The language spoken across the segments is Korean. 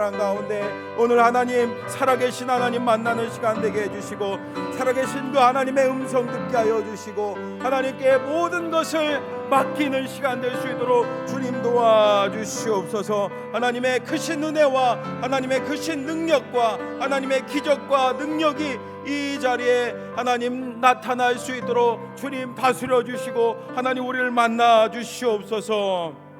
가운데 오늘 하나님, 살아계신 하나님 만나는 시간 되게 해주시고, 살아계신 그 하나님의 음성 듣게 하여 주시고, 하나님께 모든 것을 맡기는 시간 될 수 있도록 주님 도와주시옵소서. 하나님의 크신 은혜와 하나님의 크신 능력과 하나님의 기적과 능력이 이 자리에 하나님 나타날 수 있도록 주님 다스려 주시고, 하나님 우리를 만나 주시옵소서.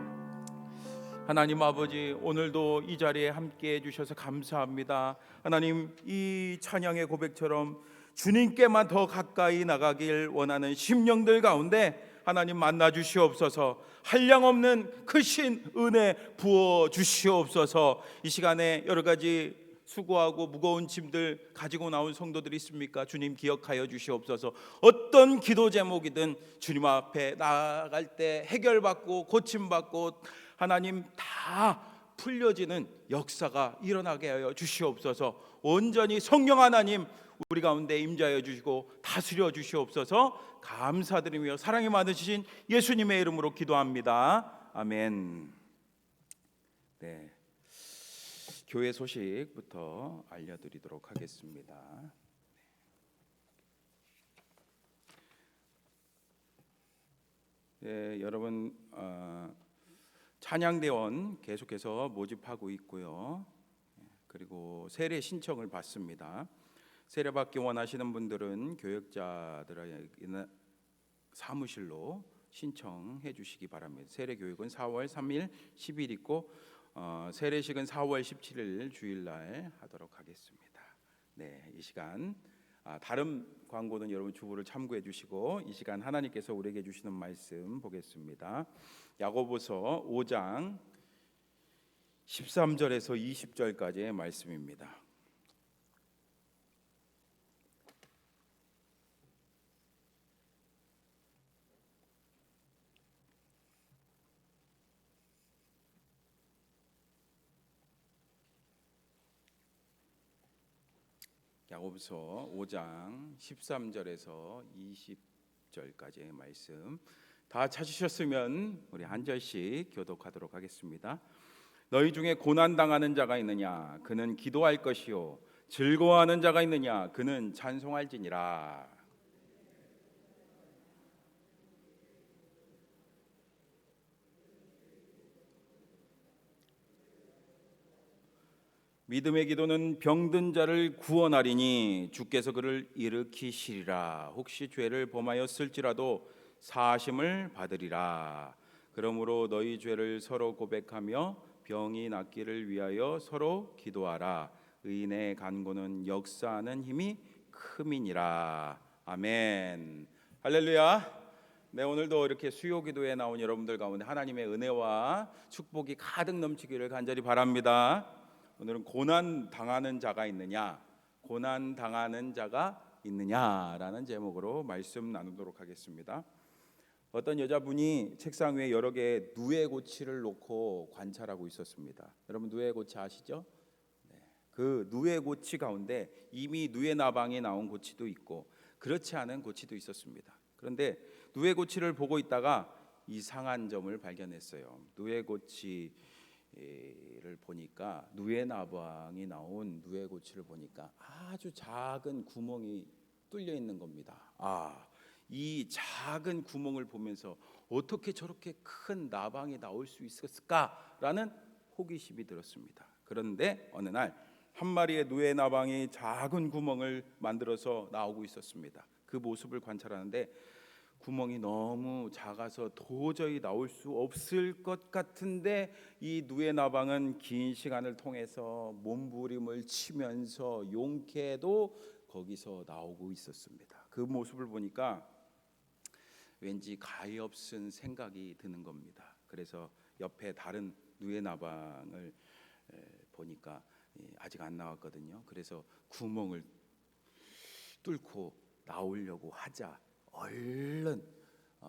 하나님 아버지, 오늘도 이 자리에 함께 해주셔서 감사합니다. 하나님, 이 찬양의 고백처럼 주님께만 더 가까이 나가길 원하는 심령들 가운데 하나님 만나 주시옵소서. 한량없는 크신 은혜 부어 주시옵소서. 이 시간에 여러 가지 수고하고 무거운 짐들 가지고 나온 성도들이 있습니까? 주님 기억하여 주시옵소서. 어떤 기도 제목이든 주님 앞에 나아갈 때 해결받고 고침받고 하나님 다 풀려지는 역사가 일어나게 하여 주시옵소서. 온전히 성령 하나님 우리 가운데 임재하여 주시고 다스려 주시옵소서. 감사드리며 사랑이 많으신 예수님의 이름으로 기도합니다. 아멘. 네, 교회 소식부터 알려드리도록 하겠습니다. 네, 여러분 찬양대원 계속해서 모집하고 있고요. 그리고 세례 신청을 받습니다. 세례 받기 원하시는 분들은 교역자들의 사무실로 신청해 주시기 바랍니다. 세례 교육은 4월 3일, 10일 있고 세례식은 4월 17일 주일날 하도록 하겠습니다. 네, 이 시간 다른 광고는 여러분 주보를 참고해 주시고, 이 시간 하나님께서 우리에게 주시는 말씀 보겠습니다. 야고보서 5장 13절에서 20절까지의 말씀입니다. 야고보서 5장 13절에서 20절까지의 말씀 다 찾으셨으면 우리 한 절씩 교독하도록 하겠습니다. 너희 중에 고난 당하는 자가 있느냐? 그는 기도할 것이요. 즐거워하는 자가 있느냐? 그는 찬송할지니라. 믿음의 기도는 병든 자를 구원하리니 주께서 그를 일으키시리라. 혹시 죄를 범하였을지라도 사하심을 받으리라. 그러므로 너희 죄를 서로 고백하며 병이 낫기를 위하여 서로 기도하라. 의인의 간구는 역사하는 힘이 큼이니라. 아멘. 할렐루야. 네, 오늘도 이렇게 수요 기도에 나온 여러분들 가운데 하나님의 은혜와 축복이 가득 넘치기를 간절히 바랍니다. 오늘은 고난 당하는 자가 있느냐, 고난 당하는 자가 있느냐라는 제목으로 말씀 나누도록 하겠습니다. 어떤 여자분이 책상 위에 여러 개의 누에고치를 놓고 관찰하고 있었습니다. 여러분 누에고치 아시죠? 네. 그 누에고치 가운데 이미 누에나방이 나온 고치도 있고 그렇지 않은 고치도 있었습니다. 그런데 누에고치를 보고 있다가 이상한 점을 발견했어요. 누에고치를 보니까 누에나방이 나온 누에고치를 보니까 아주 작은 구멍이 뚫려 있는 겁니다. 이 작은 구멍을 보면서 어떻게 저렇게 큰 나방이 나올 수 있었을까라는 호기심이 들었습니다. 그런데 어느 날 한 마리의 누에나방이 작은 구멍을 만들어서 나오고 있었습니다. 그 모습을 관찰하는데 구멍이 너무 작아서 도저히 나올 수 없을 것 같은데 이 누에나방은 긴 시간을 통해서 몸부림을 치면서 용케도 거기서 나오고 있었습니다. 그 모습을 보니까 왠지 가엾은 생각이 드는 겁니다. 그래서 옆에 다른 누에나방을 보니까 아직 안 나왔거든요. 그래서 구멍을 뚫고 나오려고 하자 얼른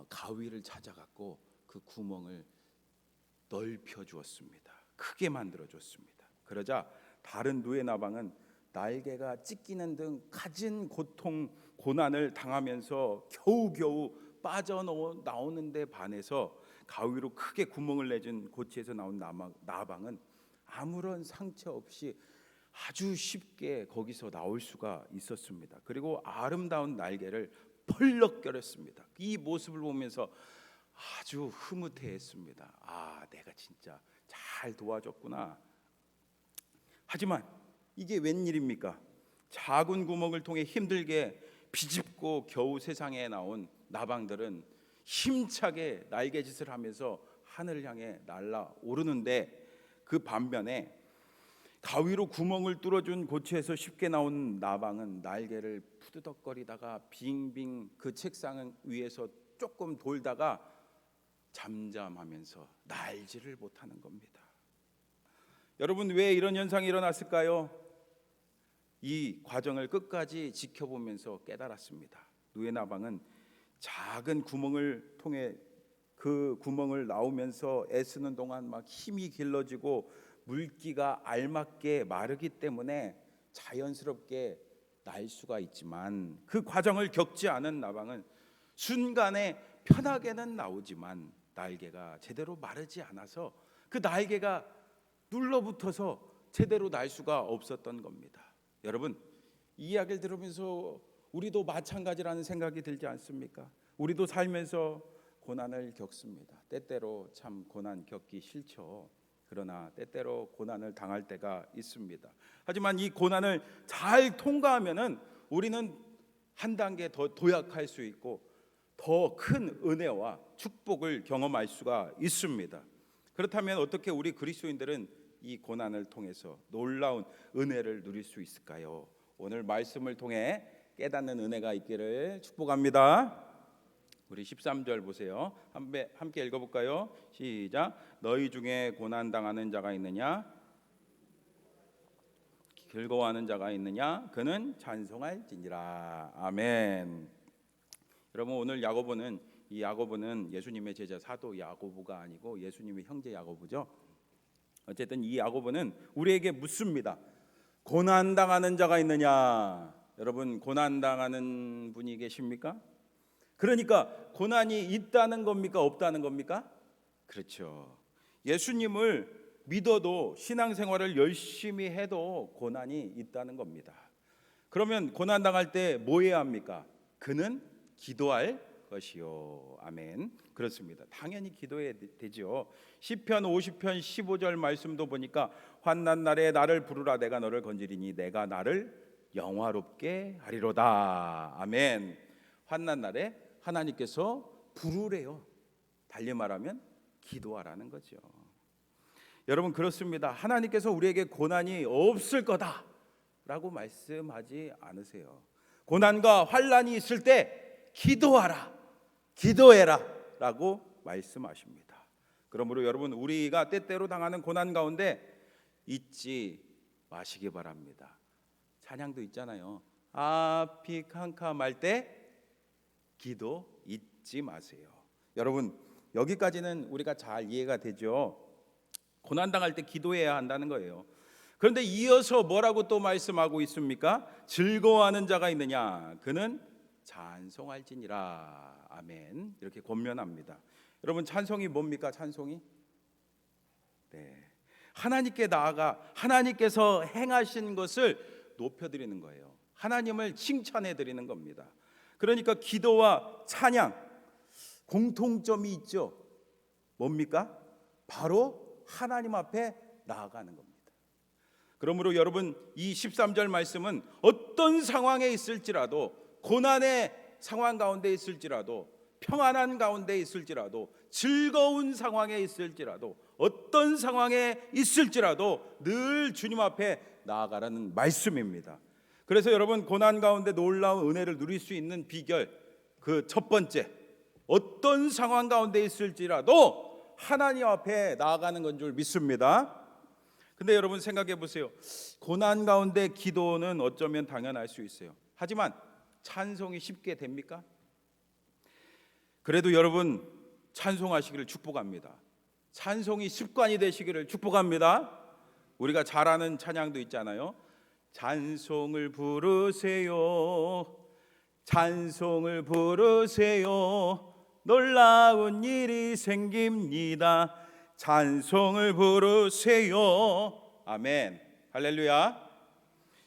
가위를 찾아갖고 그 구멍을 넓혀 주었습니다. 크게 만들어 줬습니다. 그러자 다른 누에나방은 날개가 찢기는 등 갖은 고통 고난을 당하면서 겨우겨우 빠져나오는 데 반해서 가위로 크게 구멍을 내준 고치에서 나온 나방은 아무런 상처 없이 아주 쉽게 거기서 나올 수가 있었습니다. 그리고 아름다운 날개를 펄럭거렸습니다. 이 모습을 보면서 아주 흐뭇해했습니다. 아, 내가 진짜 잘 도와줬구나. 하지만 이게 웬일입니까? 작은 구멍을 통해 힘들게 비집고 겨우 세상에 나온 나방들은 힘차게 날개짓을 하면서 하늘을 향해 날아오르는데, 그 반면에 가위로 구멍을 뚫어준 고추에서 쉽게 나온 나방은 날개를 푸드덕거리다가 빙빙 그 책상 위에서 조금 돌다가 잠잠하면서 날지를 못하는 겁니다. 여러분, 왜 이런 현상이 일어났을까요? 이 과정을 끝까지 지켜보면서 깨달았습니다. 누에나방은 작은 구멍을 통해 그 구멍을 나오면서 애쓰는 동안 막 힘이 길러지고 물기가 알맞게 마르기 때문에 자연스럽게 날 수가 있지만, 그 과정을 겪지 않은 나방은 순간에 편하게는 나오지만 날개가 제대로 마르지 않아서 그 날개가 눌러붙어서 제대로 날 수가 없었던 겁니다. 여러분, 이 이야기를 들으면서 우리도 마찬가지라는 생각이 들지 않습니까? 우리도 살면서 고난을 겪습니다. 때때로 참 고난 겪기 싫죠. 그러나 때때로 고난을 당할 때가 있습니다. 하지만 이 고난을 잘 통과하면은 우리는 한 단계 더 도약할 수 있고 더 큰 은혜와 축복을 경험할 수가 있습니다. 그렇다면 어떻게 우리 그리스도인들은 이 고난을 통해서 놀라운 은혜를 누릴 수 있을까요? 오늘 말씀을 통해 깨닫는 은혜가 있기를 축복합니다. 우리 13절 보세요. 함께 읽어볼까요? 시작. 너희 중에 고난당하는 자가 있느냐? 즐거워하는 자가 있느냐? 그는 찬송할지니라. 아멘. 여러분, 오늘 야고보는 예수님의 제자 사도 야고보가 아니고 예수님의 형제 야고보죠. 어쨌든 이 야고보는 우리에게 묻습니다. 고난당하는 자가 있느냐? 여러분, 고난당하는 분이 계십니까? 그러니까 고난이 있다는 겁니까? 없다는 겁니까? 그렇죠. 예수님을 믿어도 신앙생활을 열심히 해도 고난이 있다는 겁니다. 그러면 고난당할 때 뭐 해야 합니까? 그는 기도할 것이요. 아멘. 그렇습니다. 당연히 기도해야 되죠. 시편 50편 15절 말씀도 보니까 환난 날에 나를 부르라 내가 너를 건지리니 내가 나를 영화롭게 하리로다. 아멘. 환난 날에 하나님께서 부르래요. 달리 말하면 기도하라는 거죠. 여러분, 그렇습니다. 하나님께서 우리에게 고난이 없을 거다라고 말씀하지 않으세요. 고난과 환난이 있을 때 기도하라, 기도해라 라고 말씀하십니다. 그러므로 여러분, 우리가 때때로 당하는 고난 가운데 잊지 마시기 바랍니다. 찬양도 있잖아요. 앞이 캄캄할 때 기도 잊지 마세요. 여러분, 여기까지는 우리가 잘 이해가 되죠. 고난당할 때 기도해야 한다는 거예요. 그런데 이어서 뭐라고 또 말씀하고 있습니까? 즐거워하는 자가 있느냐? 그는 찬송할지니라. 아멘. 이렇게 권면합니다. 여러분, 찬송이 뭡니까? 찬송이? 네, 하나님께 나아가 하나님께서 행하신 것을 높여드리는 거예요. 하나님을 칭찬해 드리는 겁니다. 그러니까 기도와 찬양 공통점이 있죠. 뭡니까? 바로 하나님 앞에 나아가는 겁니다. 그러므로 여러분, 이 13절 말씀은 어떤 상황에 있을지라도, 고난의 상황 가운데 있을지라도, 평안한 가운데 있을지라도, 즐거운 상황에 있을지라도, 어떤 상황에 있을지라도 늘 주님 앞에 나아가라는 말씀입니다. 그래서 여러분, 고난 가운데 놀라운 은혜를 누릴 수 있는 비결, 그 첫 번째, 어떤 상황 가운데 있을지라도 하나님 앞에 나아가는 건 줄 믿습니다. 근데 여러분, 생각해 보세요. 고난 가운데 기도는 어쩌면 당연할 수 있어요. 하지만 찬송이 쉽게 됩니까? 그래도 여러분, 찬송하시기를 축복합니다. 찬송이 습관이 되시기를 축복합니다. 우리가 잘 아는 찬양도 있잖아요. 찬송을 부르세요, 찬송을 부르세요, 놀라운 일이 생깁니다. 찬송을 부르세요. 아멘. 할렐루야.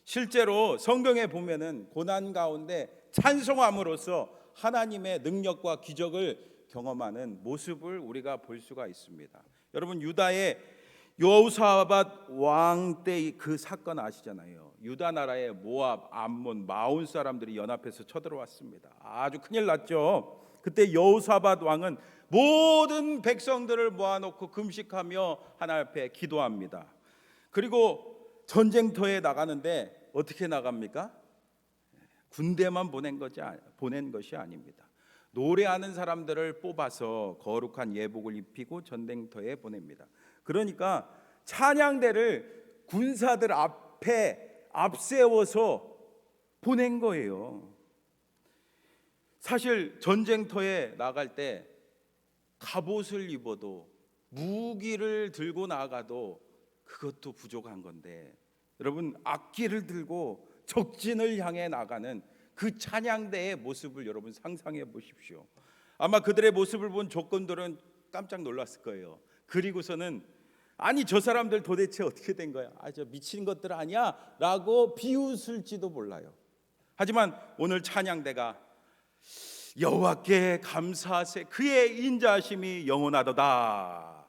실제로 성경에 보면은 고난 가운데 찬송함으로써 하나님의 능력과 기적을 경험하는 모습을 우리가 볼 수가 있습니다. 여러분, 유다의 여호사밧 왕 때 그 사건 아시잖아요. 유다 나라의 모압, 암몬, 마온 사람들이 연합해서 쳐들어왔습니다. 아주 큰일 났죠. 그때 여호사밧 왕은 모든 백성들을 모아놓고 금식하며 하나님 앞에 기도합니다. 그리고 전쟁터에 나가는데 어떻게 나갑니까? 군대만 보낸 것이 아닙니다. 노래하는 사람들을 뽑아서 거룩한 예복을 입히고 전쟁터에 보냅니다. 그러니까 찬양대를 군사들 앞에 앞세워서 보낸 거예요. 사실 전쟁터에 나갈 때 갑옷을 입어도 무기를 들고 나가도 그것도 부족한 건데, 여러분, 악기를 들고 적진을 향해 나가는 그 찬양대의 모습을 여러분 상상해 보십시오. 아마 그들의 모습을 본 적군들은 깜짝 놀랐을 거예요. 그리고서는 아니, 저 사람들 도대체 어떻게 된 거야? 저 미친 것들 아니야? 라고 비웃을지도 몰라요. 하지만 오늘 찬양대가 여호와께 감사하세, 그의 인자하심이 영원하도다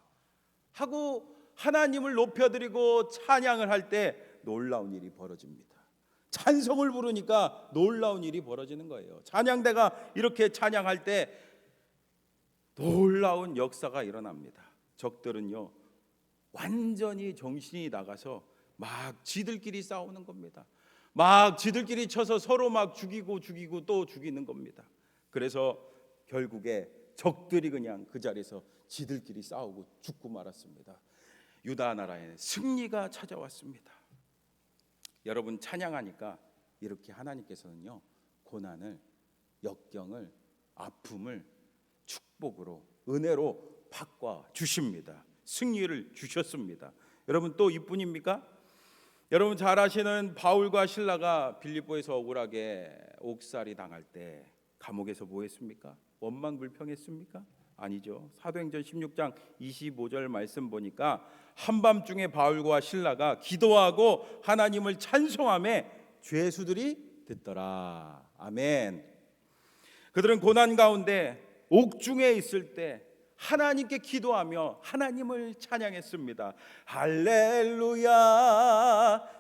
하고 하나님을 높여드리고 찬양을 할 때 놀라운 일이 벌어집니다. 찬송을 부르니까 놀라운 일이 벌어지는 거예요. 찬양대가 이렇게 찬양할 때 놀라운 역사가 일어납니다. 적들은요, 완전히 정신이 나가서 막 지들끼리 싸우는 겁니다. 막 지들끼리 쳐서 서로 막 죽이고 또 죽이는 겁니다. 그래서 결국에 적들이 그냥 그 자리에서 지들끼리 싸우고 죽고 말았습니다. 유다 나라에 승리가 찾아왔습니다. 여러분, 찬양하니까 이렇게 하나님께서는요, 고난을, 역경을, 아픔을 축복으로, 은혜로 바꿔 주십니다. 승리를 주셨습니다. 여러분, 또 이뿐입니까? 여러분 잘 아시는 바울과 실라가 빌립보에서 억울하게 옥살이 당할 때 감옥에서 뭐 했습니까? 원망불평했습니까? 아니죠. 사도행전 16장 25절 말씀 보니까 한밤중에 바울과 실라가 기도하고 하나님을 찬송하며 죄수들이 듣더라. 아멘. 그들은 고난 가운데 옥중에 있을 때 하나님께 기도하며 하나님을 찬양했습니다. 할렐루야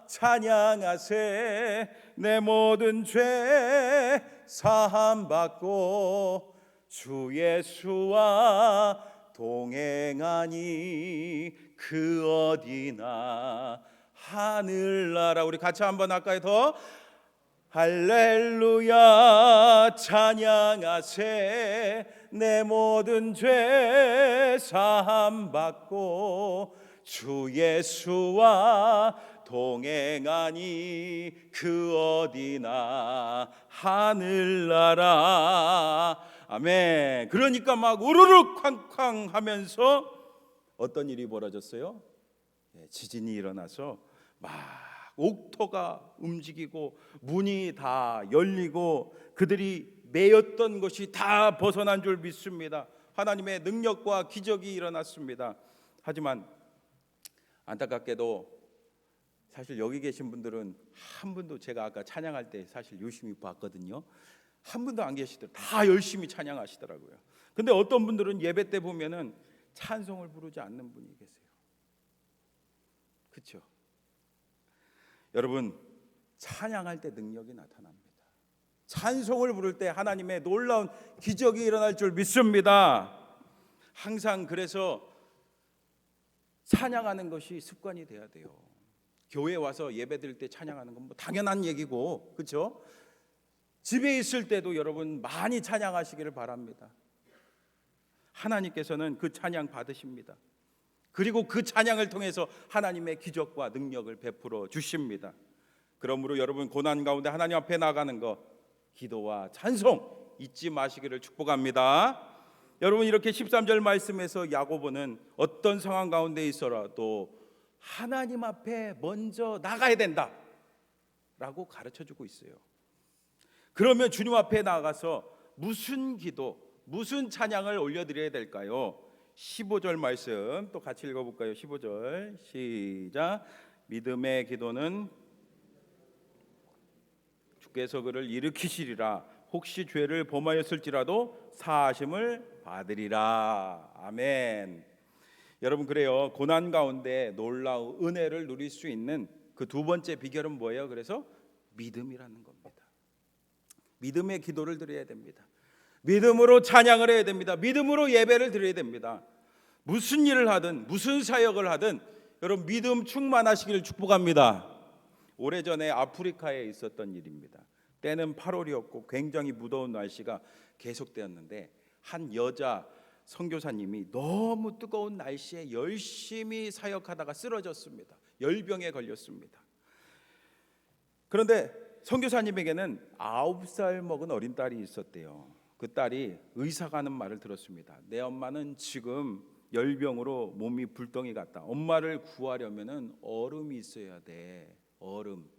찬양하세, 내 모든 죄 사함 받고 주 예수와 동행하니 그 어디나 하늘나라. 우리 같이 한번 할까요? 더 할렐루야 찬양하세, 내 모든 죄 사함 받고 주 예수와 동행하니 그 어디나 하늘나라. 아멘. 그러니까 막 우르르 쾅쾅 하면서 어떤 일이 벌어졌어요? 지진이 일어나서 막 옥토가 움직이고 문이 다 열리고 그들이 매였던 것이 다 벗어난 줄 믿습니다. 하나님의 능력과 기적이 일어났습니다. 하지만 안타깝게도 사실 여기 계신 분들은 한 분도, 제가 아까 찬양할 때 사실 유심히 봤거든요, 한 분도 안 계시더라고요. 다 열심히 찬양하시더라고요. 근데 어떤 분들은 예배 때 보면은 찬송을 부르지 않는 분이 계세요. 그렇죠? 여러분, 찬양할 때 능력이 나타납니다. 찬송을 부를 때 하나님의 놀라운 기적이 일어날 줄 믿습니다. 항상 그래서 찬양하는 것이 습관이 돼야 돼요. 교회 와서 예배 드릴 때 찬양하는 건 뭐 당연한 얘기고, 그렇죠? 집에 있을 때도 여러분 많이 찬양하시기를 바랍니다. 하나님께서는 그 찬양 받으십니다. 그리고 그 찬양을 통해서 하나님의 기적과 능력을 베풀어 주십니다. 그러므로 여러분 고난 가운데 하나님 앞에 나가는 것, 기도와 찬송 잊지 마시기를 축복합니다. 여러분, 이렇게 13절 말씀에서 야고보는 어떤 상황 가운데 있어라도 하나님 앞에 먼저 나가야 된다 라고 가르쳐주고 있어요. 그러면 주님 앞에 나가서 무슨 기도, 무슨 찬양을 올려드려야 될까요? 15절 말씀 또 같이 읽어볼까요? 15절 시작. 믿음의 기도는 주께서 그를 일으키시리라. 혹시 죄를 범하였을지라도 사하심을 받으리라. 아멘. 여러분, 그래요. 고난 가운데 놀라운 은혜를 누릴 수 있는 그 두 번째 비결은 뭐예요? 그래서 믿음이라는 겁니다. 믿음의 기도를 드려야 됩니다. 믿음으로 찬양을 해야 됩니다. 믿음으로 예배를 드려야 됩니다. 무슨 일을 하든 무슨 사역을 하든 여러분 믿음 충만하시기를 축복합니다. 오래전에 아프리카에 있었던 일입니다. 때는 8월이었고 굉장히 무더운 날씨가 계속되었는데 한 여자 선교사님이 너무 뜨거운 날씨에 열심히 사역하다가 쓰러졌습니다. 열병에 걸렸습니다. 그런데 선교사님에게는 9살 먹은 어린 딸이 있었대요. 그 딸이 의사가 하는 말을 들었습니다. 내 엄마는 지금 열병으로 몸이 불덩이 같다. 엄마를 구하려면은 얼음이 있어야 돼. 얼음.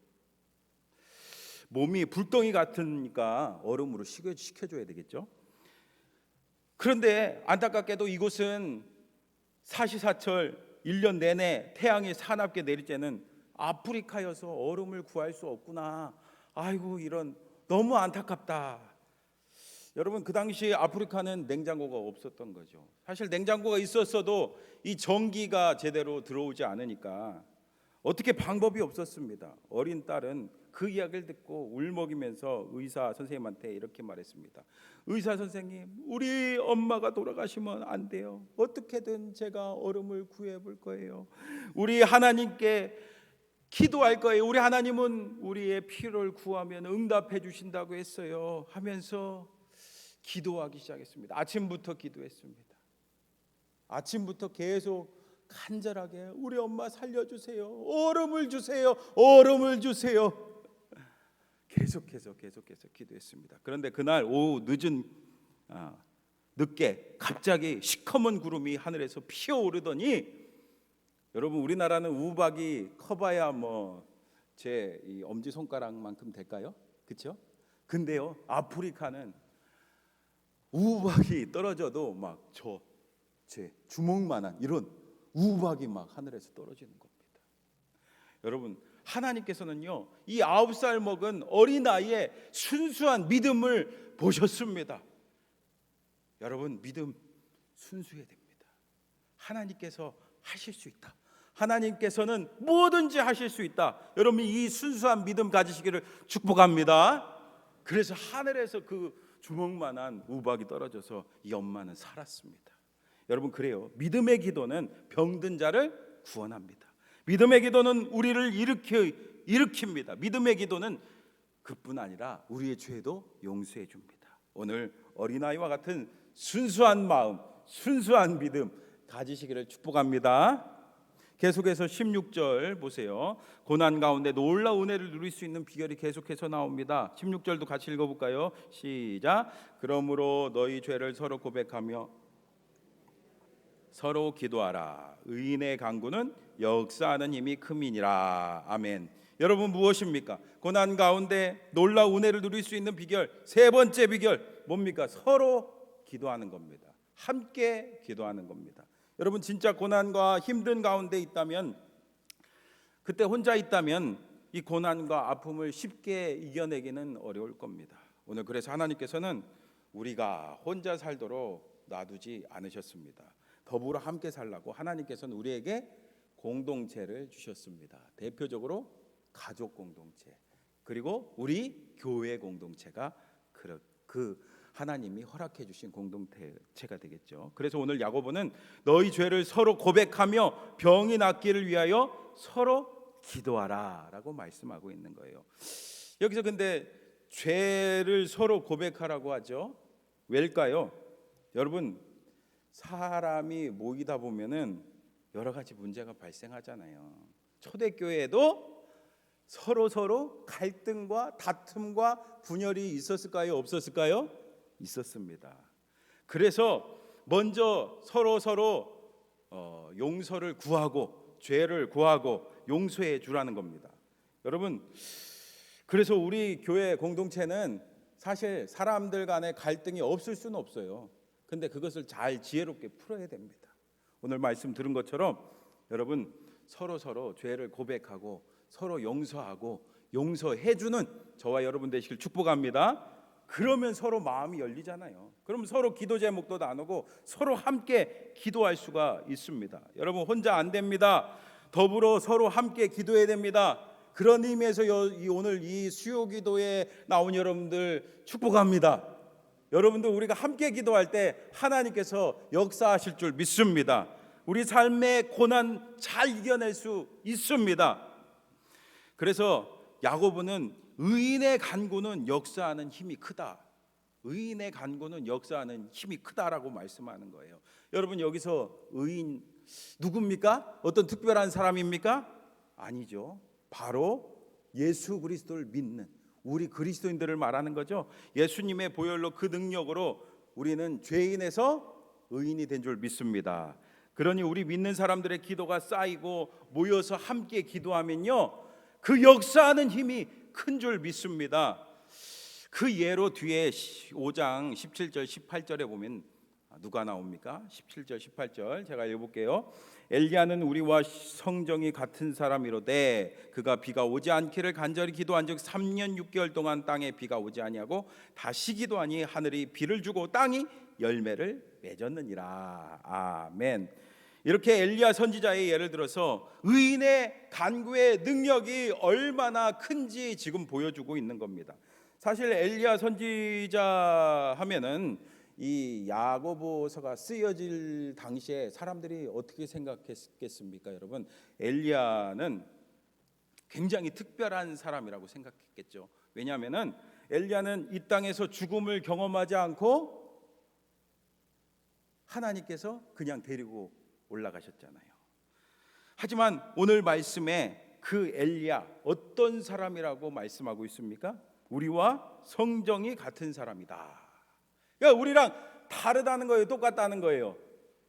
몸이 불덩이 같으니까 얼음으로 식혀줘야 되겠죠. 그런데 안타깝게도 이곳은 사시사철 1년 내내 태양이 사납게 내릴 때는 아프리카여서 얼음을 구할 수 없구나. 아이고, 이런, 너무 안타깝다. 여러분, 그 당시 아프리카는 냉장고가 없었던 거죠. 사실 냉장고가 있었어도 이 전기가 제대로 들어오지 않으니까 어떻게 방법이 없었습니다. 어린 딸은 그 이야기를 듣고 울먹이면서 의사 선생님한테 이렇게 말했습니다. 의사 선생님, 우리 엄마가 돌아가시면 안 돼요. 어떻게든 제가 얼음을 구해볼 거예요. 우리 하나님께 기도할 거예요. 우리 하나님은 우리의 필요를 구하면 응답해 주신다고 했어요. 하면서 기도하기 시작했습니다. 아침부터 기도했습니다. 아침부터 계속 간절하게 우리 엄마 살려주세요. 얼음을 주세요. 얼음을 주세요. 계속해서 기도했습니다. 그런데 그날 오후 늦게 갑자기 시커먼 구름이 하늘에서 피어오르더니 여러분, 우리나라는 우박이 커봐야 제 엄지 손가락만큼 될까요? 그렇죠? 근데요, 아프리카는 우박이 떨어져도 막 제 주먹만한 이런 우박이 막 하늘에서 떨어지는 겁니다. 여러분, 하나님께서는요, 이 9살 먹은 어린아이의 순수한 믿음을 보셨습니다. 여러분, 믿음 순수해야 됩니다. 하나님께서 하실 수 있다. 하나님께서는 뭐든지 하실 수 있다. 여러분, 이 순수한 믿음 가지시기를 축복합니다. 그래서 하늘에서 그 주먹만한 우박이 떨어져서 이 엄마는 살았습니다. 여러분, 그래요. 믿음의 기도는 병든 자를 구원합니다. 믿음의 기도는 우리를 일으킵니다. 믿음의 기도는 그뿐 아니라 우리의 죄도 용서해 줍니다. 오늘 어린아이와 같은 순수한 마음, 순수한 믿음 가지시기를 축복합니다. 계속해서 16절 보세요. 고난 가운데 놀라운 은혜를 누릴 수 있는 비결이 계속해서 나옵니다. 16절도 같이 읽어볼까요? 시작. 그러므로 너희 죄를 서로 고백하며 서로 기도하라. 의인의 간구는 역사하는 힘이 큼이니라. 아멘. 여러분, 무엇입니까? 고난 가운데 놀라운 은혜를 누릴 수 있는 비결, 세 번째 비결 뭡니까? 서로 기도하는 겁니다. 함께 기도하는 겁니다. 여러분, 진짜 고난과 힘든 가운데 있다면, 그때 혼자 있다면 이 고난과 아픔을 쉽게 이겨내기는 어려울 겁니다. 오늘 그래서 하나님께서는 우리가 혼자 살도록 놔두지 않으셨습니다. 더불어 함께 살라고 하나님께서는 우리에게 공동체를 주셨습니다. 대표적으로 가족 공동체, 그리고 우리 교회 공동체가 그 하나님이 허락해 주신 공동체가 되겠죠. 그래서 오늘 야고보는 너희 죄를 서로 고백하며 병이 낫기를 위하여 서로 기도하라 라고 말씀하고 있는 거예요. 여기서 근데 죄를 서로 고백하라고 하죠. 왜일까요? 여러분, 사람이 모이다 보면은 여러 가지 문제가 발생하잖아요. 초대교회에도 서로 갈등과 다툼과 분열이 있었을까요? 없었을까요? 있었습니다. 그래서 먼저 서로 용서를 구하고 죄를 구하고 용서해 주라는 겁니다. 여러분, 그래서 우리 교회 공동체는 사실 사람들 간의 갈등이 없을 수는 없어요. 근데 그것을 잘 지혜롭게 풀어야 됩니다. 오늘 말씀 들은 것처럼 여러분, 서로 죄를 고백하고 서로 용서하고 용서해주는 저와 여러분 되시길 축복합니다. 그러면 서로 마음이 열리잖아요. 그러면 서로 기도 제목도 나누고 서로 함께 기도할 수가 있습니다. 여러분 혼자 안 됩니다. 더불어 서로 함께 기도해야 됩니다. 그런 의미에서 오늘 이 수요 기도에 나온 여러분들 축복합니다. 여러분들 우리가 함께 기도할 때 하나님께서 역사하실 줄 믿습니다. 우리 삶의 고난 잘 이겨낼 수 있습니다. 그래서 야고보는 의인의 간구는 역사하는 힘이 크다. 의인의 간구는 역사하는 힘이 크다라고 말씀하는 거예요. 여러분 여기서 의인 누굽니까? 어떤 특별한 사람입니까? 아니죠. 바로 예수 그리스도를 믿는 우리 그리스도인들을 말하는 거죠. 예수님의 보혈로 그 능력으로 우리는 죄인에서 의인이 된 줄 믿습니다. 그러니 우리 믿는 사람들의 기도가 쌓이고 모여서 함께 기도하면요, 그 역사하는 힘이 큰 줄 믿습니다. 그 예로 뒤에 5장 17절 18절에 보면 누가 나옵니까? 17절 18절 제가 읽어볼게요. 엘리야는 우리와 성정이 같은 사람이로되 그가 비가 오지 않기를 간절히 기도한즉 3년 6개월 동안 땅에 비가 오지 아니하고 다시 기도하니 하늘이 비를 주고 땅이 열매를 맺었느니라. 아멘. 이렇게 엘리야 선지자의 예를 들어서 의인의 간구의 능력이 얼마나 큰지 지금 보여주고 있는 겁니다. 사실 엘리야 선지자 하면은 이 야고보서가 쓰여질 당시에 사람들이 어떻게 생각했겠습니까? 여러분, 엘리야는 굉장히 특별한 사람이라고 생각했겠죠. 왜냐하면은 엘리야는 이 땅에서 죽음을 경험하지 않고 하나님께서 그냥 데리고 올라가셨잖아요. 하지만 오늘 말씀에 그 엘리야 어떤 사람이라고 말씀하고 있습니까? 우리와 성정이 같은 사람이다. 그러니까 우리랑 다르다는 거예요? 똑같다는 거예요?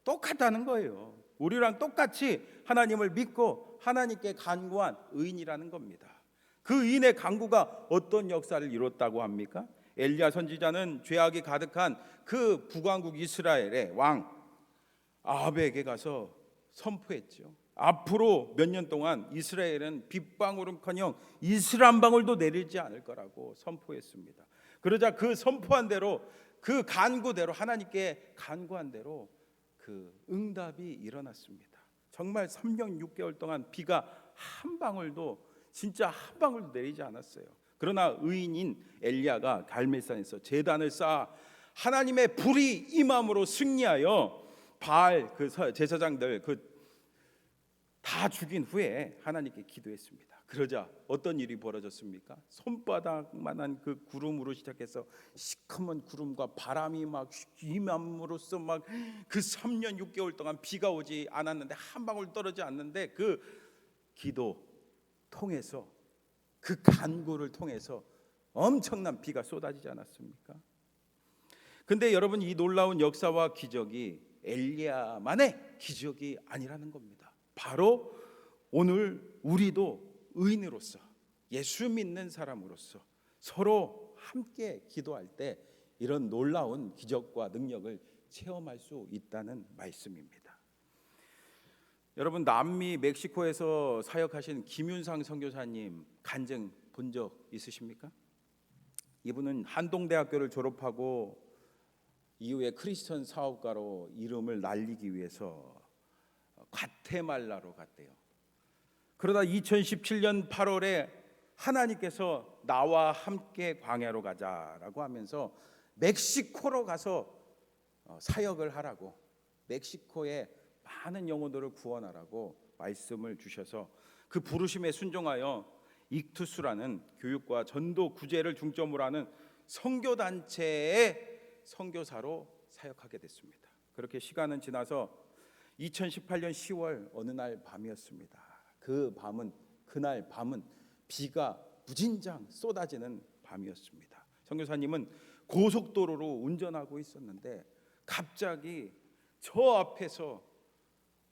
똑같다는 거예요. 우리랑 똑같이 하나님을 믿고 하나님께 간구한 의인이라는 겁니다. 그 의인의 간구가 어떤 역사를 이뤘다고 합니까? 엘리야 선지자는 죄악이 가득한 그 북왕국 이스라엘의 왕 아합에게 가서 선포했죠. 앞으로 몇 년 동안 이스라엘은 빗방울은커녕 이슬 한 방울도 내리지 않을 거라고 선포했습니다. 그러자 그 선포한 대로 그 간구대로 하나님께 간구한 대로 그 응답이 일어났습니다. 정말 3년 6개월 동안 비가 한 방울도 진짜 한 방울도 내리지 않았어요. 그러나 의인인 엘리야가 갈멜산에서 제단을 쌓아 하나님의 불이 임함으로 승리하여 바알 그 제사장들 다 죽인 후에 하나님께 기도했습니다. 그러자 어떤 일이 벌어졌습니까? 손바닥만한 그 구름으로 시작해서 시커먼 구름과 바람이 막 임함으로써 막 그 3년 6개월 동안 비가 오지 않았는데 한 방울 떨어지지 않는데 그 기도 통해서 그 간구를 통해서 엄청난 비가 쏟아지지 않았습니까? 근데 여러분 이 놀라운 역사와 기적이 엘리야만의 기적이 아니라는 겁니다. 바로 오늘 우리도 의인으로서 예수 믿는 사람으로서 서로 함께 기도할 때 이런 놀라운 기적과 능력을 체험할 수 있다는 말씀입니다. 여러분 남미 멕시코에서 사역하신 김윤상 선교사님 간증 본 적 있으십니까? 이분은 한동대학교를 졸업하고 이후에 크리스천 사업가로 이름을 날리기 위해서 과테말라로 갔대요. 그러다 2017년 8월에 하나님께서 나와 함께 광야로 가자라고 하면서 멕시코로 가서 사역을 하라고, 멕시코의 많은 영혼들을 구원하라고 말씀을 주셔서 그 부르심에 순종하여 익투스라는 교육과 전도 구제를 중점으로 하는 선교단체의 선교사로 사역하게 됐습니다. 그렇게 시간은 지나서 2018년 10월 어느 날 밤이었습니다. 그날 밤은 비가 무진장 쏟아지는 밤이었습니다. 선교사님은 고속도로로 운전하고 있었는데 갑자기 저 앞에서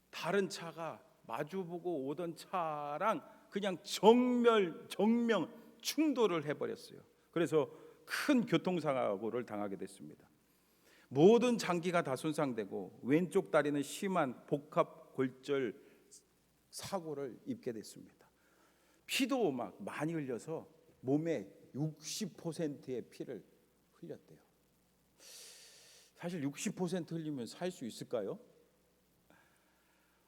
다른 차가 마주보고 오던 차랑 그냥 정면 충돌을 해버렸어요. 그래서 큰 교통사고를 당하게 됐습니다. 모든 장기가 다 손상되고 왼쪽 다리는 심한 복합 골절 사고를 입게 됐습니다. 피도 막 많이 흘려서 몸의 60%의 피를 흘렸대요. 사실 60% 흘리면 살 수 있을까요?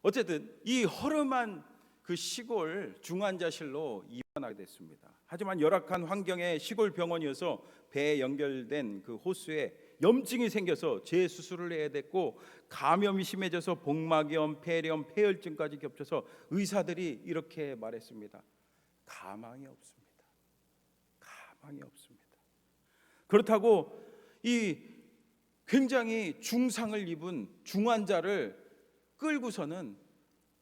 어쨌든 이 허름한 그 시골 중환자실로 입원하게 됐습니다. 하지만 열악한 환경의 시골 병원이어서 배에 연결된 그 호수에 염증이 생겨서 재수술을 해야 됐고, 감염이 심해져서 복막염, 폐렴, 폐혈증까지 겹쳐서 의사들이 이렇게 말했습니다. 가망이 없습니다. 가망이 없습니다. 그렇다고 이 굉장히 중상을 입은 중환자를 끌고서는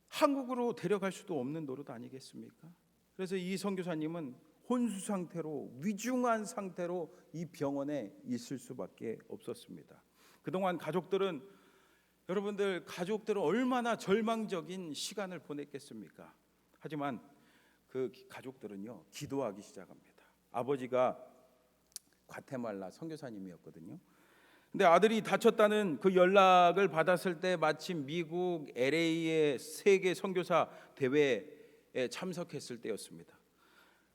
한국으로 데려갈 수도 없는 노릇 아니겠습니까? 그래서 이 선교사님은 혼수 상태로, 위중한 상태로 이 병원에 있을 수밖에 없었습니다. 그동안 여러분들 가족들은 얼마나 절망적인 시간을 보냈겠습니까? 하지만 그 가족들은요, 기도하기 시작합니다. 아버지가 과테말라 선교사님이었거든요. 근데 아들이 다쳤다는 그 연락을 받았을 때 마침 미국 LA의 세계 선교사 대회에 참석했을 때였습니다.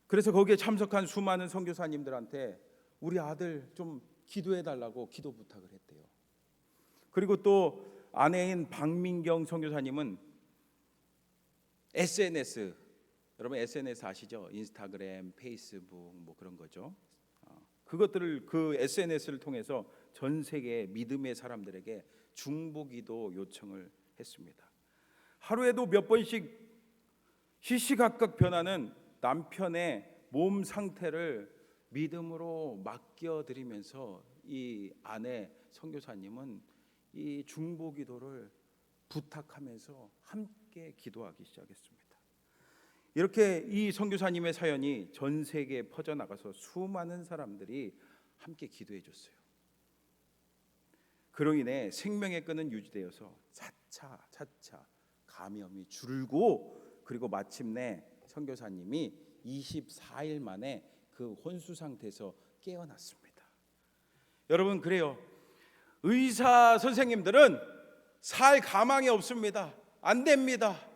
그래서 거기에 참석한 수많은 선교사님들한테 우리 아들 좀 기도해 달라고 기도 부탁을 했대요. 그리고 또 아내인 박민경 선교사님은 SNS, 여러분 SNS 아시죠? 인스타그램, 페이스북 뭐 그런 거죠. 그것들을 그 SNS를 통해서 전 세계 믿음의 사람들에게 중보기도 요청을 했습니다. 하루에도 몇 번씩 시시각각 변하는 남편의 몸 상태를 믿음으로 맡겨드리면서 이 아내 선교사님은 이 중보기도를 부탁하면서 함께 기도하기 시작했습니다. 이렇게 이 선교사님의 사연이 전 세계에 퍼져나가서 수많은 사람들이 함께 기도해 줬어요. 그로 인해 생명의 끈은 유지되어서 차차 감염이 줄고, 그리고 마침내 선교사님이 24일 만에 그 혼수 상태에서 깨어났습니다. 여러분, 그래요. 의사 선생님들은 살 가망이 없습니다. 안 됩니다.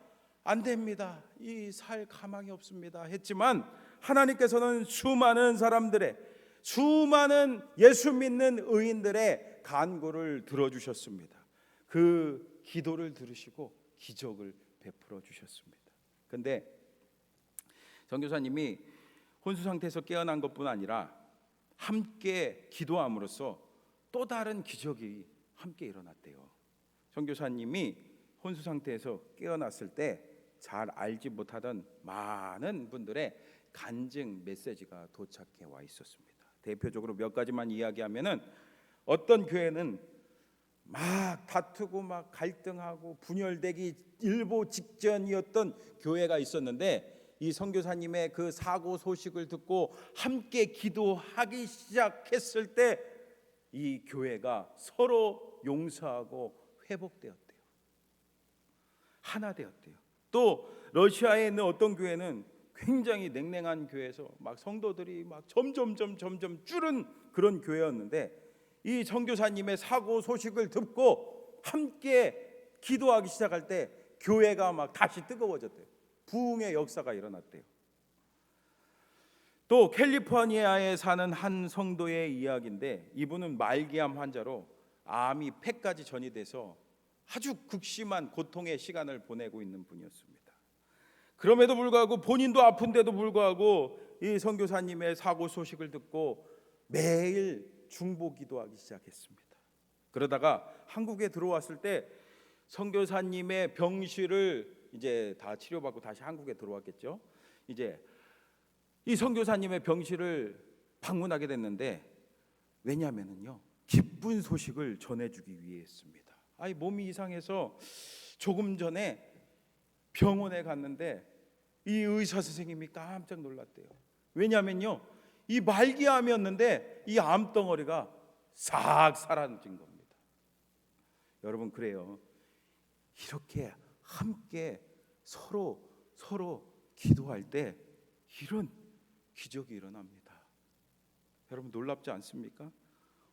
이 살 가망이 없습니다 했지만, 하나님께서는 수많은 사람들의, 수많은 예수 믿는 의인들의 간구를 들어주셨습니다. 그 기도를 들으시고 기적을 베풀어 주셨습니다. 그런데 선교사님이 혼수 상태에서 깨어난 것뿐 아니라 함께 기도함으로써 또 다른 기적이 함께 일어났대요. 선교사님이 혼수 상태에서 깨어났을 때 잘 알지 못하던 많은 분들의 간증 메시지가 도착해 와 있었습니다. 대표적으로 몇 가지만 이야기하면은, 어떤 교회는 막 다투고 막 갈등하고 분열되기 일보 직전이었던 교회가 있었는데, 이 선교사님의 그 사고 소식을 듣고 함께 기도하기 시작했을 때 이 교회가 서로 용서하고 회복되었대요. 하나 되었대요. 또 러시아에 있는 어떤 교회는 굉장히 냉랭한 교회에서 막 성도들이 막 점점 줄은 그런 교회였는데, 이 선교사님의 사고 소식을 듣고 함께 기도하기 시작할 때 교회가 막 다시 뜨거워졌대요. 부흥의 역사가 일어났대요. 또 캘리포니아에 사는 한 성도의 이야기인데, 이분은 말기암 환자로 암이 폐까지 전이돼서 아주 극심한 고통의 시간을 보내고 있는 분이었습니다. 그럼에도 불구하고, 본인도 아픈데도 불구하고 이 선교사님의 사고 소식을 듣고 매일 중보 기도하기 시작했습니다. 그러다가 한국에 들어왔을 때 선교사님의 병실을 이제 다 치료받고 다시 한국에 들어왔겠죠. 이제 이 선교사님의 병실을 방문하게 됐는데, 왜냐하면요, 기쁜 소식을 전해주기 위해였습니다. 몸이 이상해서 조금 전에 병원에 갔는데 이 의사 선생님이 깜짝 놀랐대요. 왜냐하면요, 이 말기암이었는데 이 암덩어리가 싹 사라진 겁니다. 여러분, 그래요. 이렇게 함께 서로 기도할 때 이런 기적이 일어납니다. 여러분, 놀랍지 않습니까?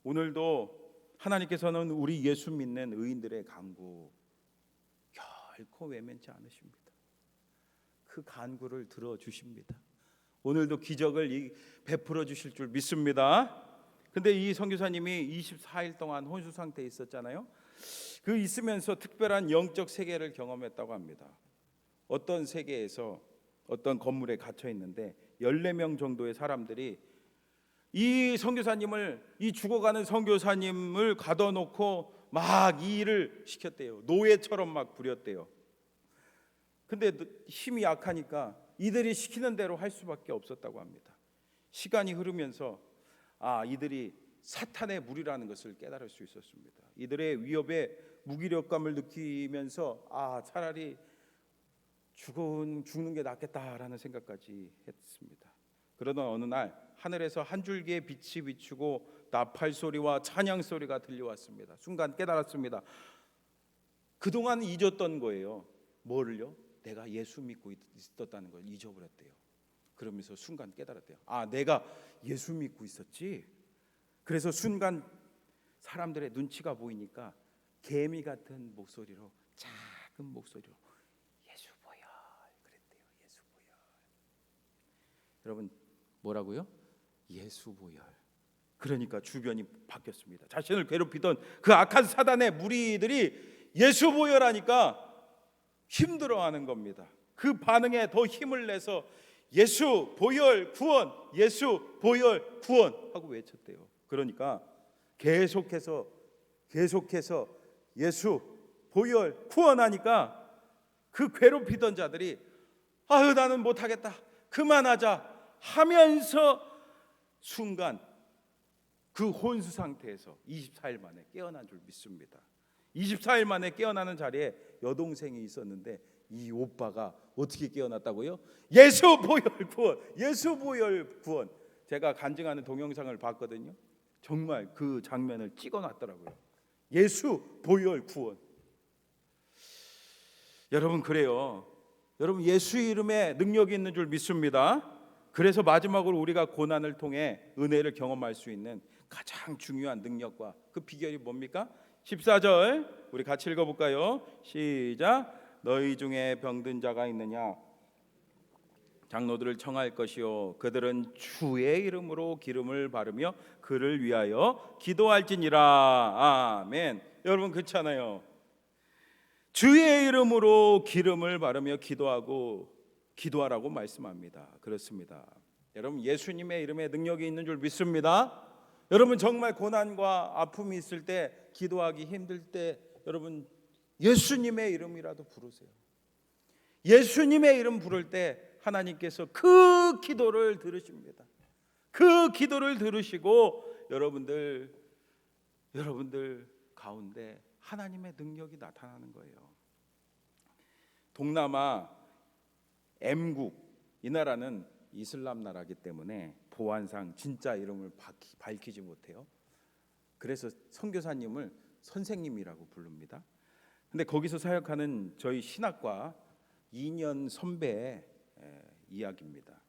오늘도 하나님께서는 우리 예수 믿는 의인들의 간구 결코 외면치 않으십니다. 그 간구를 들어주십니다. 오늘도 기적을 베풀어 주실 줄 믿습니다. 근데 이 선교사님이 24일 동안 혼수 상태에 있었잖아요. 그 있으면서 특별한 영적 세계를 경험했다고 합니다. 어떤 세계에서 어떤 건물에 갇혀 있는데 14명 정도의 사람들이 이 선교사님을, 이 죽어가는 선교사님을 가둬놓고 막 이 일을 시켰대요. 노예처럼 막 부렸대요. 근데 힘이 약하니까 이들이 시키는 대로 할 수밖에 없었다고 합니다. 시간이 흐르면서 이들이 사탄의 무리라는 것을 깨달을 수 있었습니다. 이들의 위협에 무기력감을 느끼면서 차라리 죽는 게 낫겠다라는 생각까지 했습니다. 그러던 어느 날 하늘에서 한 줄기의 빛이 비추고 나팔 소리와 찬양 소리가 들려왔습니다. 순간 깨달았습니다. 그동안 잊었던 거예요. 뭐를요? 내가 예수 믿고 있었다는 걸 잊어버렸대요. 그러면서 순간 깨달았대요. 내가 예수 믿고 있었지. 그래서 순간 사람들의 눈치가 보이니까 개미 같은 목소리로, 작은 목소리로 예수 보혈 그랬대요. 예수 보혈. 여러분 뭐라고요? 예수 보혈. 그러니까 주변이 바뀌었습니다. 자신을 괴롭히던 그 악한 사단의 무리들이 예수 보혈하니까 힘들어하는 겁니다. 그 반응에 더 힘을 내서 예수 보혈 구원, 예수 보혈 구원 하고 외쳤대요. 그러니까 계속해서 예수 보혈 구원하니까 그 괴롭히던 자들이 나는 못하겠다, 그만하자 하면서 순간 그 혼수 상태에서 24일 만에 깨어난 줄 믿습니다. 24일 만에 깨어나는 자리에 여동생이 있었는데 이 오빠가 어떻게 깨어났다고요? 예수 보혈 구원, 예수 보혈 구원. 제가 간증하는 동영상을 봤거든요. 정말 그 장면을 찍어놨더라고요. 예수 보혈 구원. 여러분 그래요. 여러분 예수 이름에 능력이 있는 줄 믿습니다. 그래서 마지막으로 우리가 고난을 통해 은혜를 경험할 수 있는 가장 중요한 능력과 그 비결이 뭡니까? 14절 우리 같이 읽어볼까요? 시작. 너희 중에 병든 자가 있느냐? 장로들을 청할 것이요 그들은 주의 이름으로 기름을 바르며 그를 위하여 기도할지니라. 아멘. 여러분 그렇잖아요. 주의 이름으로 기름을 바르며 기도하라고 말씀합니다. 그렇습니다. 여러분 예수님의 이름에 능력이 있는 줄 믿습니다. 여러분 정말 고난과 아픔이 있을 때, 기도하기 힘들 때 여러분 예수님의 이름이라도 부르세요. 예수님의 이름 부를 때 하나님께서 그 기도를 들으십니다. 그 기도를 들으시고 여러분들 가운데 하나님의 능력이 나타나는 거예요. 동남아 M국, 이 나라는 이슬람 나라이기 때문에 보안상 진짜 이름을 밝히지 못해요. 그래서 선교사님을 선생님이라고 부릅니다. 근데 거기서 사역하는 저희 신학과 2년 선배의 이야기입니다.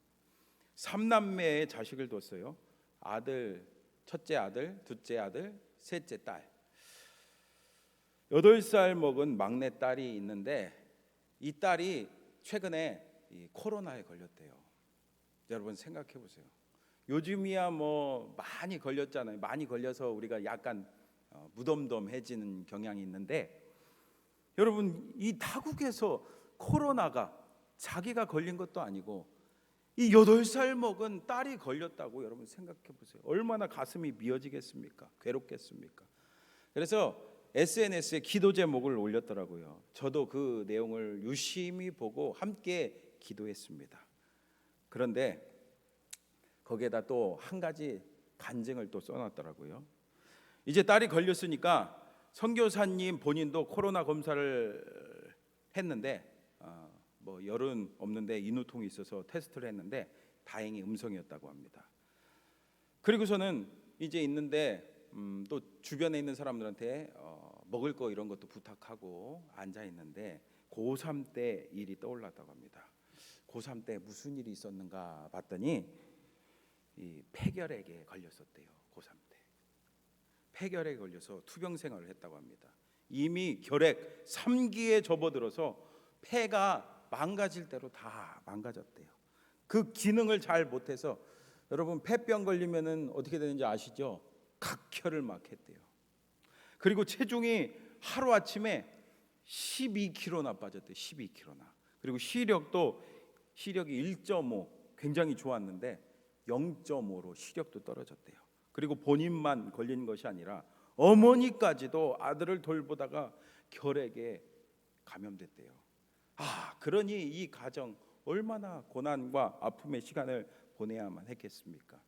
3남매의 자식을 뒀어요. 첫째 아들, 둘째 아들, 셋째 딸. 8살 먹은 막내 딸이 있는데 이 딸이 최근에 코로나에 걸렸대요. 여러분 생각해 보세요. 요즘이야 뭐 많이 걸렸잖아요. 많이 걸려서 우리가 약간 무덤덤해지는 경향이 있는데 여러분 이 타국에서 코로나가 자기가 걸린 것도 아니고 이 8살 먹은 딸이 걸렸다고 여러분 생각해 보세요. 얼마나 가슴이 미어지겠습니까? 괴롭겠습니까? 그래서 SNS에 기도 제목을 올렸더라고요. 저도 그 내용을 유심히 보고 함께 기도했습니다. 그런데 거기에다 또 한 가지 간증을 또 써놨더라고요. 이제 딸이 걸렸으니까 선교사님 본인도 코로나 검사를 했는데 뭐 열은 없는데 인후통이 있어서 테스트를 했는데 다행히 음성이었다고 합니다. 그리고서는 이제 있는데 또 주변에 있는 사람들한테 먹을 거 이런 것도 부탁하고 앉아 있는데 고3 때 일이 떠올랐다고 합니다. 고3 때 무슨 일이 있었는가 봤더니 이 폐결핵에 걸렸었대요. 고3 때 폐결핵에 걸려서 투병 생활을 했다고 합니다. 이미 결핵 3기에 접어들어서 폐가 망가질 대로 다 망가졌대요. 그 기능을 잘 못해서 여러분 폐병 걸리면은 어떻게 되는지 아시죠? 각혈을 막 했대요. 그리고 체중이 하루아침에 12kg나 빠졌대요. 12kg나. 그리고 시력이 1.5 굉장히 좋았는데 0.5로 시력도 떨어졌대요. 그리고 본인만 걸린 것이 아니라 어머니까지도 아들을 돌보다가 결핵에 감염됐대요. 그러니 이 가정 얼마나 고난과 아픔의 시간을 보내야만 했겠습니까?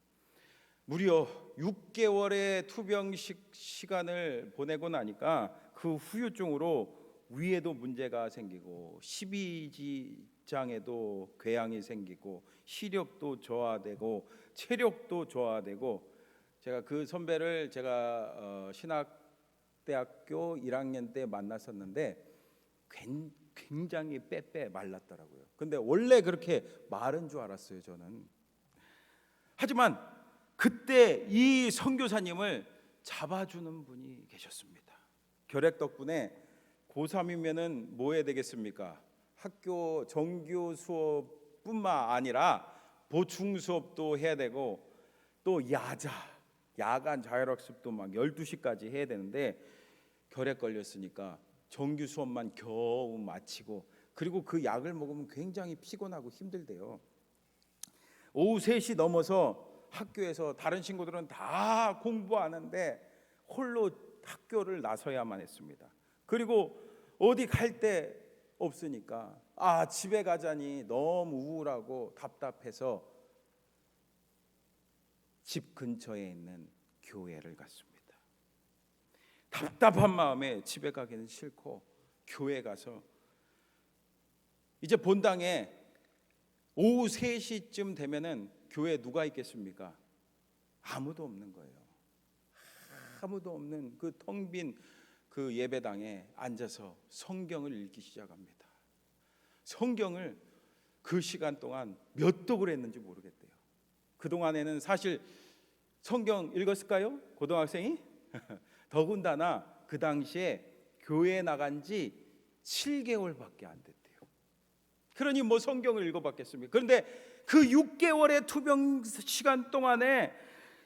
무려 6개월의 투병식 시간을 보내고 나니까 그 후유증으로 위에도 문제가 생기고 십이지장에도 궤양이 생기고 시력도 저하되고 체력도 저하되고, 제가 그 선배를 신학대학교 1학년 때 만났었는데 굉장히 빼빼 말랐더라고요. 근데 원래 그렇게 마른 줄 알았어요, 저는. 하지만 그때 이 선교사님을 잡아주는 분이 계셨습니다. 결핵 덕분에 고3이면은 뭐 해야 되겠습니까? 학교 정규 수업뿐만 아니라 보충 수업도 해야 되고 또 야간 자율학습도 막 12시까지 해야 되는데 결핵 걸렸으니까 정규 수업만 겨우 마치고, 그리고 그 약을 먹으면 굉장히 피곤하고 힘들대요. 오후 3시 넘어서 학교에서 다른 친구들은 다 공부하는데 홀로 학교를 나서야만 했습니다. 그리고 어디 갈 데 없으니까 집에 가자니 너무 우울하고 답답해서 집 근처에 있는 교회를 갔습니다. 답답한 마음에 집에 가기는 싫고 교회 가서 이제 본당에 오후 3시쯤 되면은 교회에 누가 있겠습니까? 아무도 없는 거예요. 아무도 없는 그 텅 빈 그 예배당에 앉아서 성경을 읽기 시작합니다. 성경을 그 시간 동안 몇 독을 했는지 모르겠대요. 그동안에는 사실 성경 읽었을까요? 고등학생이? 더군다나 그 당시에 교회에 나간 지 7개월밖에 안 됐대요. 그러니 뭐 성경을 읽어봤겠습니까? 그런데 그 6개월의 투병 시간 동안에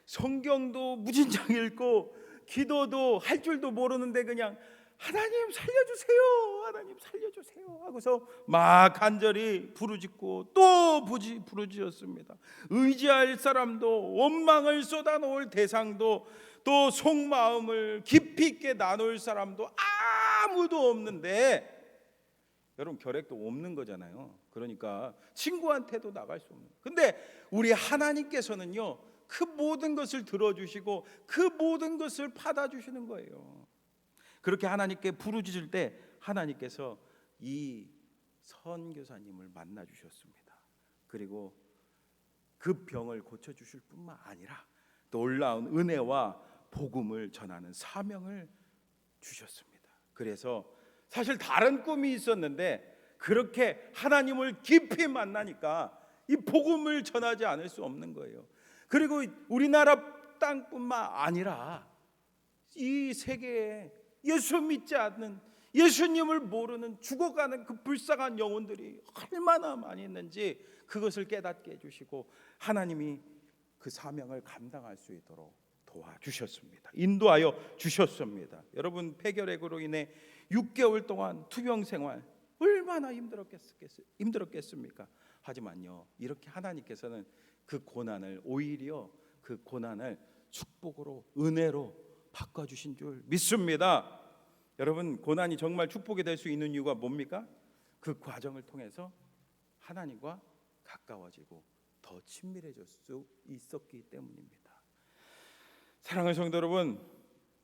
성경도 무진장 읽고 기도도 할 줄도 모르는데 그냥 하나님 살려주세요, 하나님 살려주세요 하고서 막 간절히 부르짖고 또 부르짖었습니다. 의지할 사람도, 원망을 쏟아놓을 대상도, 또 속마음을 깊이 있게 나눌 사람도 아무도 없는데, 여러분 결핵도 없는 거잖아요. 그러니까 친구한테도 나갈 수 없는. 근데 우리 하나님께서는요, 그 모든 것을 들어주시고 그 모든 것을 받아주시는 거예요. 그렇게 하나님께 부르짖을 때 하나님께서 이 선교사님을 만나 주셨습니다. 그리고 그 병을 고쳐주실 뿐만 아니라 놀라운 은혜와 복음을 전하는 사명을 주셨습니다. 그래서 사실 다른 꿈이 있었는데 그렇게 하나님을 깊이 만나니까 이 복음을 전하지 않을 수 없는 거예요. 그리고 우리나라 땅뿐만 아니라 이 세계에 예수 믿지 않는, 예수님을 모르는 죽어가는 그 불쌍한 영혼들이 얼마나 많이 있는지 그것을 깨닫게 해주시고 하나님이 그 사명을 감당할 수 있도록 도와주셨습니까? 인도하여 주셨습니다. 여러분 폐결핵으로 인해 6개월 동안 투병 생활 얼마나 힘들었겠습니까? 하지만요, 이렇게 하나님께서는 그 고난을 오히려 그 고난을 축복으로, 은혜로 바꿔주신 줄 믿습니다. 여러분 고난이 정말 축복이 될 수 있는 이유가 뭡니까? 그 과정을 통해서 하나님과 가까워지고 더 친밀해질 수 있었기 때문입니다. 사랑하는 성도 여러분,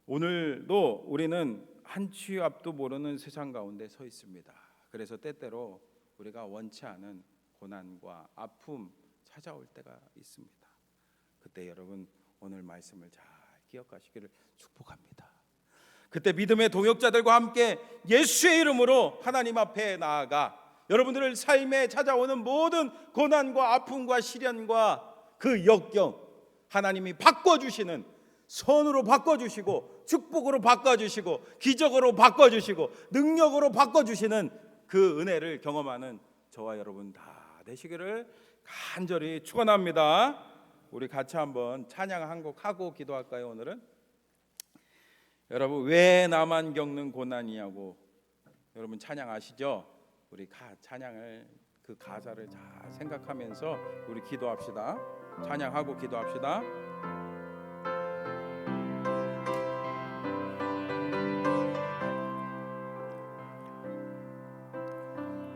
오늘도 우리는 한치 앞도 모르는 세상 가운데 서 있습니다. 그래서 때때로 우리가 원치 않은 고난과 아픔 찾아올 때가 있습니다. 그때 여러분 오늘 말씀을 잘 기억하시기를 축복합니다. 그때 믿음의 동역자들과 함께 예수의 이름으로 하나님 앞에 나아가 여러분들을 삶에 찾아오는 모든 고난과 아픔과 시련과 그 역경 하나님이 바꿔주시는, 선으로 바꿔주시고 축복으로 바꿔주시고 기적으로 바꿔주시고 능력으로 바꿔주시는 그 은혜를 경험하는 저와 여러분 다 되시기를 간절히 축원합니다. 우리 같이 한번 찬양 한 곡 하고 기도할까요? 오늘은 여러분, 왜 나만 겪는 고난이냐고 여러분 찬양 아시죠? 우리 찬양을 그 가사를 잘 생각하면서 우리 기도합시다. 찬양하고 기도합시다.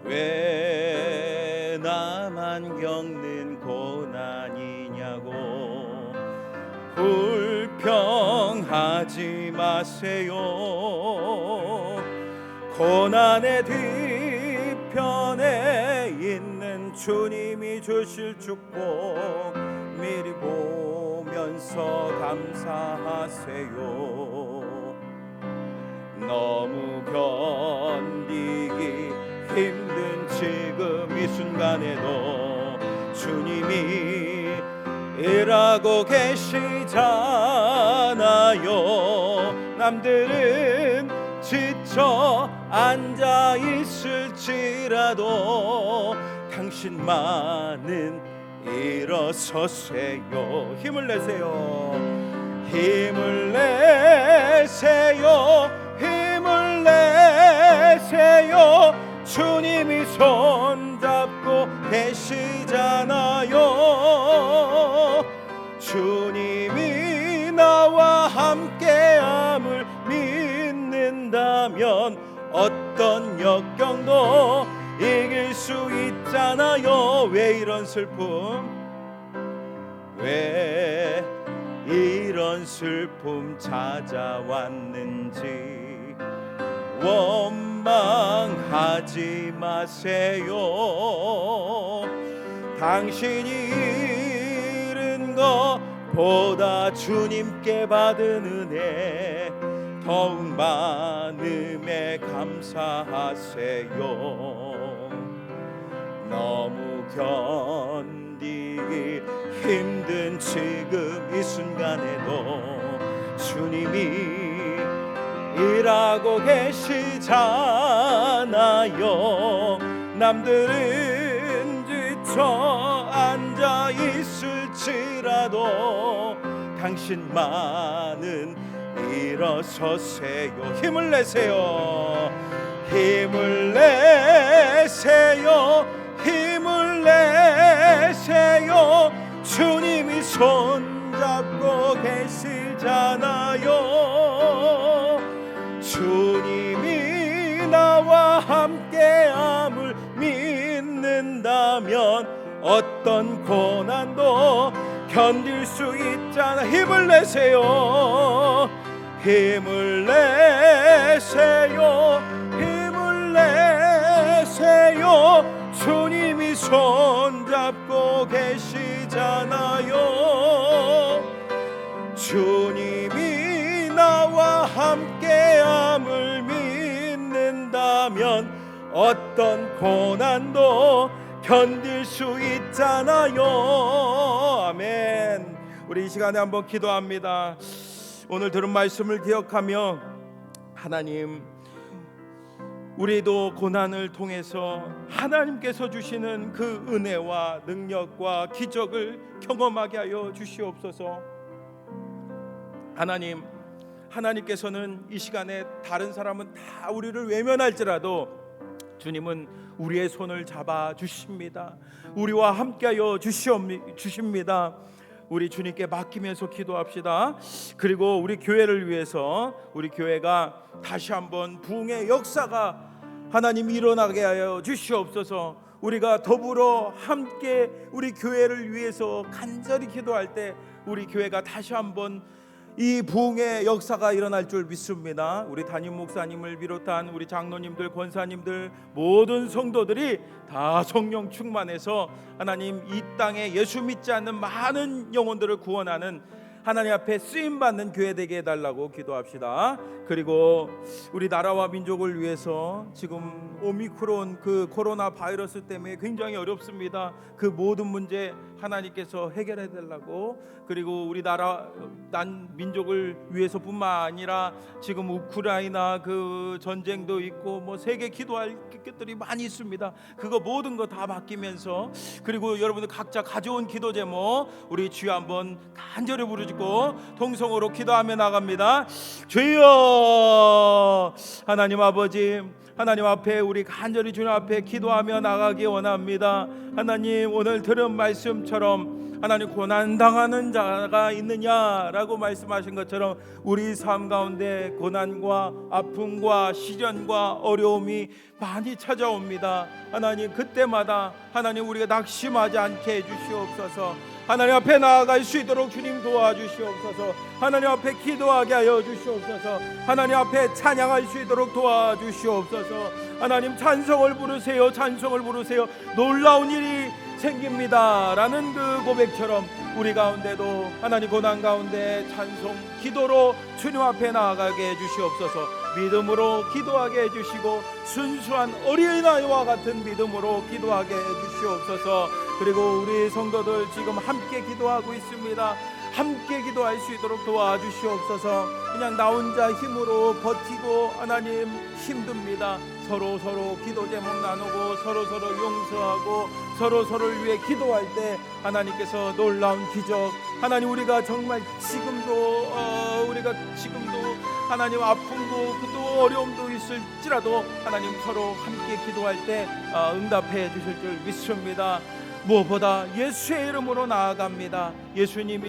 왜 나만 겪는 고난이냐고 불평하지 마세요. 고난의 뒤편에 있는 주님이 주실 축복 미리 보면서 감사하세요. 너무 견디기 힘든 지금 이 순간에도 주님이 일하고 계시잖아요. 남들은 지쳐 앉아 있을지라도 당신만은 일어서세요. 힘을 내세요. 힘을 내세요. 힘을 내세요. 주님이 손잡고 계시잖아요. 주님이 나와 함께함을 믿는다면 어떤 역경도 이길 수 있잖아요. 왜 이런 슬픔, 왜 이런 슬픔 찾아왔는지 원망하지 마세요. 당신이 잃은 것보다 주님께 받은 은혜 더욱 많음에 감사하세요. 너무 견디기 힘든 지금 이 순간에도 주님이 일하고 계시잖아요. 남들은 지쳐 앉아 있을지라도 당신만은 일어서세요. 힘을 내세요. 힘을 내세요. 힘을 내세요. 주님이 손잡고 계시잖아요. 주님이 나와 함께함을 믿는다면 어떤 고난도 견딜 수 있잖아. 힘을 내세요. 힘을 내세요. 힘을 내세요. 주님이 손잡고 계시잖아요. 주님이 나와 함께함을 믿는다면 어떤 고난도 견딜 수 있잖아요. 아멘. 우리 이 시간에 한번 기도합니다. 오늘 들은 말씀을 기억하며 하나님, 우리도 고난을 통해서 하나님께서 주시는 그 은혜와 능력과 기적을 경험하게 하여 주시옵소서. 하나님, 하나님께서는 이 시간에 다른 사람은 다 우리를 외면할지라도 주님은 우리의 손을 잡아 주십니다. 우리와 함께하여 주십니다. 우리 주님께 맡기면서 기도합시다. 그리고 우리 교회를 위해서 우리 교회가 다시 한번 부흥의 역사가 하나님 일어나게 하여 주시옵소서. 우리가 더불어 함께 우리 교회를 위해서 간절히 기도할 때 우리 교회가 다시 한번 이 부흥의 역사가 일어날 줄 믿습니다. 우리 담임 목사님을 비롯한 우리 장로님들, 권사님들, 모든 성도들이 다 성령 충만해서 하나님 이 땅에 예수 믿지 않는 많은 영혼들을 구원하는 하나님 앞에 쓰임받는 교회 되게 해달라고 기도합시다. 그리고 우리 나라와 민족을 위해서 지금 오미크론 그 코로나 바이러스 때문에 굉장히 어렵습니다. 그 모든 문제 하나님께서 해결해 달라고, 그리고 우리 나라 난 민족을 위해서뿐만 아니라 지금 우크라이나 그 전쟁도 있고 뭐 세계 기도할 것들이 많이 있습니다. 그거 모든 거 다 맡기면서, 그리고 여러분들 각자 가져온 기도 제목 우리 주여 한번 간절히 부르짖고 통성으로 기도하며 나갑니다. 주여, 하나님 아버지, 하나님 앞에 우리 간절히 주님 앞에 기도하며 나가기 원합니다. 하나님, 오늘 들은 말씀처럼 하나님 고난당하는 자가 있느냐라고 말씀하신 것처럼 우리 삶 가운데 고난과 아픔과 시련과 어려움이 많이 찾아옵니다. 하나님, 그때마다 하나님 우리가 낙심하지 않게 해주시옵소서. 하나님 앞에 나아갈 수 있도록 주님 도와주시옵소서. 하나님 앞에 기도하게 하여 주시옵소서. 하나님 앞에 찬양할 수 있도록 도와주시옵소서. 하나님, 찬송을 부르세요, 찬송을 부르세요, 놀라운 일이 생깁니다 라는 그 고백처럼 우리 가운데도 하나님 고난 가운데 찬송 기도로 주님 앞에 나아가게 해주시옵소서. 믿음으로 기도하게 해주시고 순수한 어린아이와 같은 믿음으로 기도하게 해주시옵소서. 그리고 우리 성도들 지금 함께 기도하고 있습니다. 함께 기도할 수 있도록 도와주시옵소서. 그냥 나 혼자 힘으로 버티고 하나님 힘듭니다. 서로 기도 제목 나누고 서로 용서하고 서로를 위해 기도할 때 하나님께서 놀라운 기적, 하나님 우리가 정말 지금도 하나님 아픔도 또 어려움도 있을지라도 하나님 서로 함께 기도할 때 응답해 주실 줄 믿습니다. 무엇보다 예수의 이름으로 나아갑니다. 예수님이